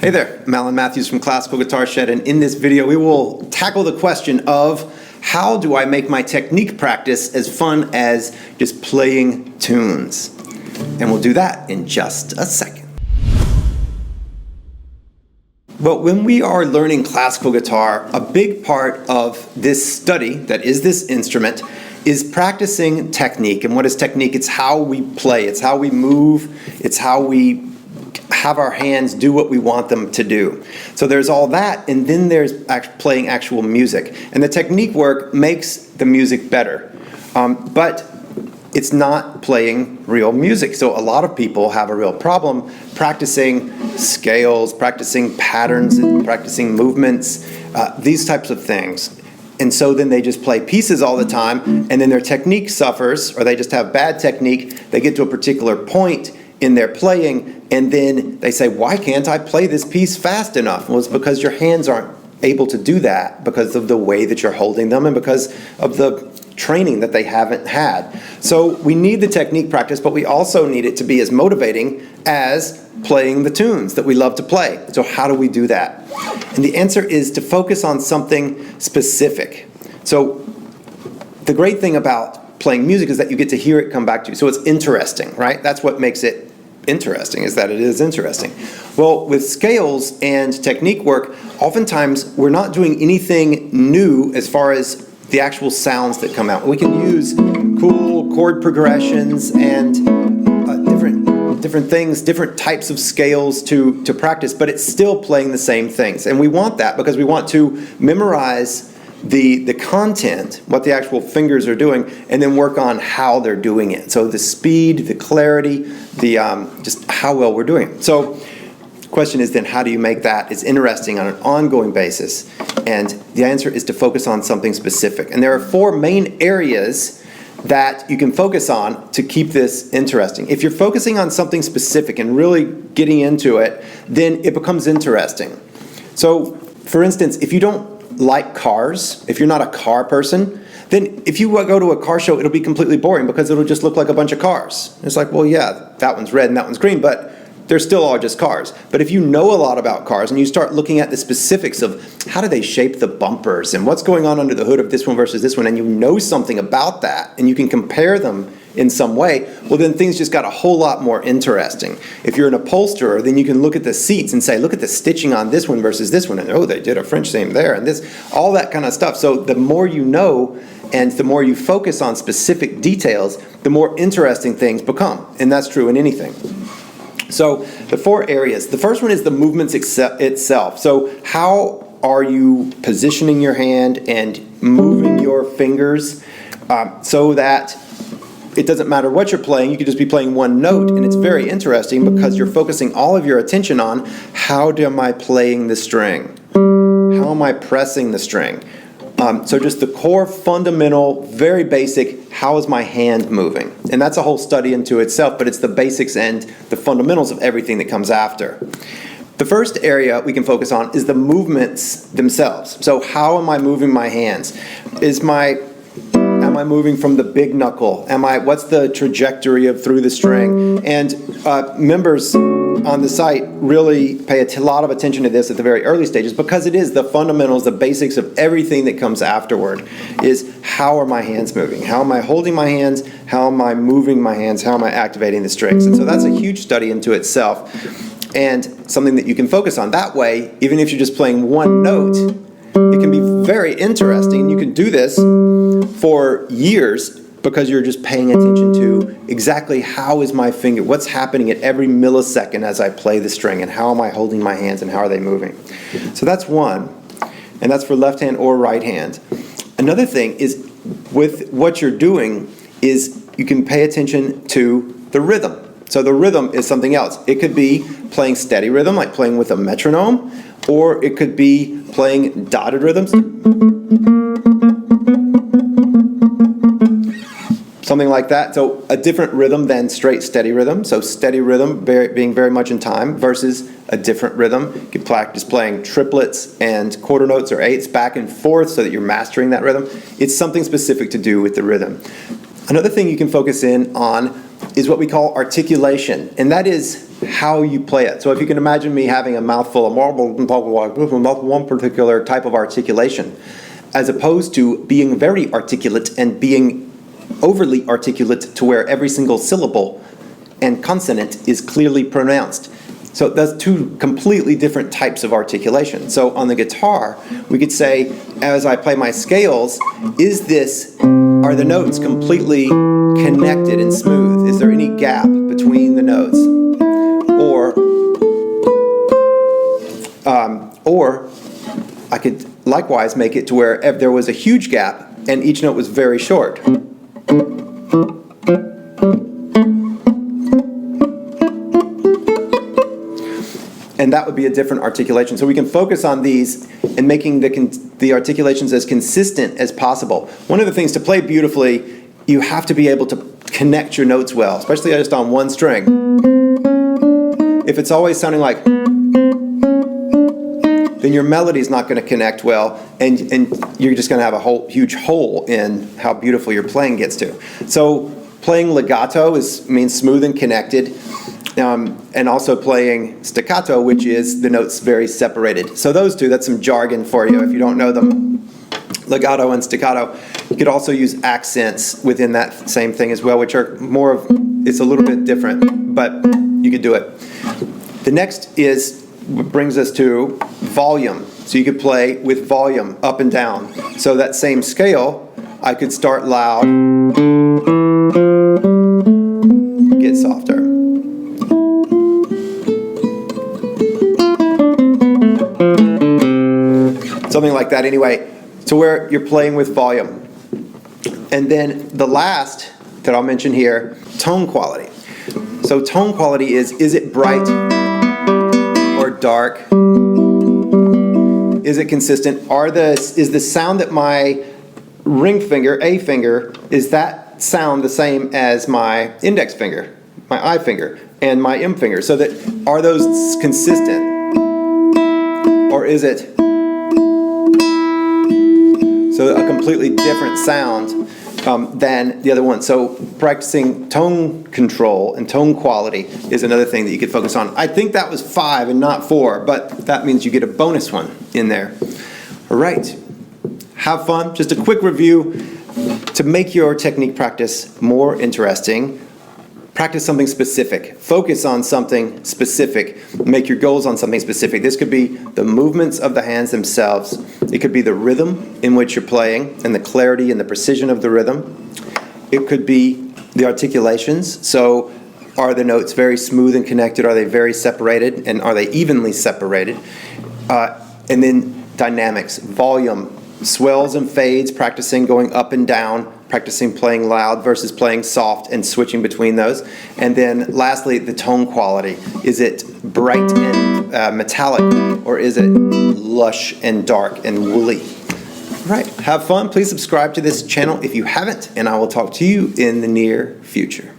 Hey there, I'm Alan Matthews from Classical Guitar Shed, and in this video we will tackle the question of how do I make my technique practice as fun as just playing tunes? And we'll do that in just a second. Well, when we are learning classical guitar, a big part of this study, that is this instrument, is practicing technique. And what is technique? It's how we play, it's how we move, it's how we have our hands do what we want them to do. So there's all that, and then there's playing actual music. And the technique work makes the music better. But it's not playing real music. So a lot of people have a real problem practicing scales, practicing patterns, practicing movements, these types of things. And so then they just play pieces all the time, and then their technique suffers, or they just have bad technique. They get to a particular point in their playing, and then they say, why can't I play this piece fast enough? Well, it's because your hands aren't able to do that because of the way that you're holding them and because of the training that they haven't had. So we need the technique practice, but we also need it to be as motivating as playing the tunes that we love to play. So how do we do that? And the answer is to focus on something specific. So the great thing about playing music is that you get to hear it come back to you. So it's interesting, right? That's what makes it interesting, is that it is interesting. Well, with scales and technique work, oftentimes we're not doing anything new as far as the actual sounds that come out. We can use cool chord progressions and different things, different types of scales to practice, but it's still playing the same things. And we want that because we want to memorize the content, what the actual fingers are doing, and then work on how they're doing it. So the speed, the clarity, the just how well we're doing it. So the question is then, how do you make that as interesting on an ongoing basis? And the answer is to focus on something specific. And there are four main areas that you can focus on to keep this interesting. If you're focusing on something specific and really getting into it, then it becomes interesting. So, for instance, if you don't like cars, if you're not a car person, then if you go to a car show, it'll be completely boring because it'll just look like a bunch of cars. It's like, well, yeah, that one's red and that one's green, but they're still all just cars. But if you know a lot about cars and you start looking at the specifics of how do they shape the bumpers and what's going on under the hood of this one versus this one, and you know something about that and you can compare them in some way, well, then things just got a whole lot more interesting. If you're an upholsterer, then you can look at the seats and say, look at the stitching on this one versus this one, and oh, they did a French seam there, and this, all that kind of stuff. So the more you know and the more you focus on specific details, the more interesting things become, and that's true in anything. So the four areas. The first one is the movements itself. So how are you positioning your hand and moving your fingers so that it doesn't matter what you're playing, you could just be playing one note, and it's very interesting because you're focusing all of your attention on how am I playing the string? How am I pressing the string? So just the core, fundamental, very basic, how is my hand moving? And that's a whole study into itself, but it's the basics and the fundamentals of everything that comes after. The first area we can focus on is the movements themselves. So how am I moving my hands? Am I moving from the big knuckle? What's the trajectory of through the string? And members on the site really pay a lot of attention to this at the very early stages because it is the fundamentals, the basics of everything that comes afterward is how are my hands moving? How am I holding my hands? How am I moving my hands? How am I activating the strings? And so that's a huge study into itself and something that you can focus on. That way, even if you're just playing one note, it can be very interesting. You can do this for years because you're just paying attention to exactly how is my finger, what's happening at every millisecond as I play the string, and how am I holding my hands and how are they moving. So that's one, and that's for left hand or right hand. Another thing is with what you're doing is you can pay attention to the rhythm. So the rhythm is something else. It could be playing steady rhythm, like playing with a metronome, or it could be playing dotted rhythms. Something like that. So a different rhythm than straight steady rhythm. So steady rhythm being very much in time versus a different rhythm. You can practice playing triplets and quarter notes or eighths back and forth so that you're mastering that rhythm. It's something specific to do with the rhythm. Another thing you can focus in on is what we call articulation. And that is how you play it. So if you can imagine me having a mouthful of one particular type of articulation, as opposed to being very articulate and being overly articulate to where every single syllable and consonant is clearly pronounced. So that's two completely different types of articulation. So on the guitar, we could say, as I play my scales, are the notes completely connected and smooth? Is there any gap between the notes? Or I could likewise make it to where if there was a huge gap and each note was very short. And that would be a different articulation. So we can focus on these and making the articulations as consistent as possible. One of the things to play beautifully, you have to be able to connect your notes well, especially just on one string. If it's always sounding like, then your melody is not going to connect well, and you're just going to have a huge hole in how beautiful your playing gets to. So playing legato means smooth and connected. And also playing staccato, which is the notes very separated. So those two, that's some jargon for you if you don't know them. Legato and staccato. You could also use accents within that same thing as well, which are it's a little bit different, but you could do it. The next brings us to volume. So you could play with volume up and down. So that same scale, I could start loud, get softer. Something like that anyway, to where you're playing with volume. And then the last that I'll mention here, tone quality. So tone quality is it bright or dark? Is it consistent? Is the sound that my ring finger, A finger, is that sound the same as my index finger, my I finger, and my M finger? So are those consistent? Or is it a completely different sound than the other one? So practicing tone control and tone quality is another thing that you could focus on. I think that was 5 and not 4, but that means you get a bonus one in there. All right, have fun. Just a quick review to make your technique practice more interesting. Practice something specific. Focus on something specific. Make your goals on something specific. This could be the movements of the hands themselves. It could be the rhythm in which you're playing and the clarity and the precision of the rhythm. It could be the articulations. So are the notes very smooth and connected? Are they very separated? And are they evenly separated? And then dynamics, volume, swells and fades, practicing going up and down, practicing playing loud versus playing soft and switching between those. And then lastly, the tone quality. Is it bright and metallic, or is it lush and dark and woolly? All right, have fun. Please subscribe to this channel if you haven't, and I will talk to you in the near future.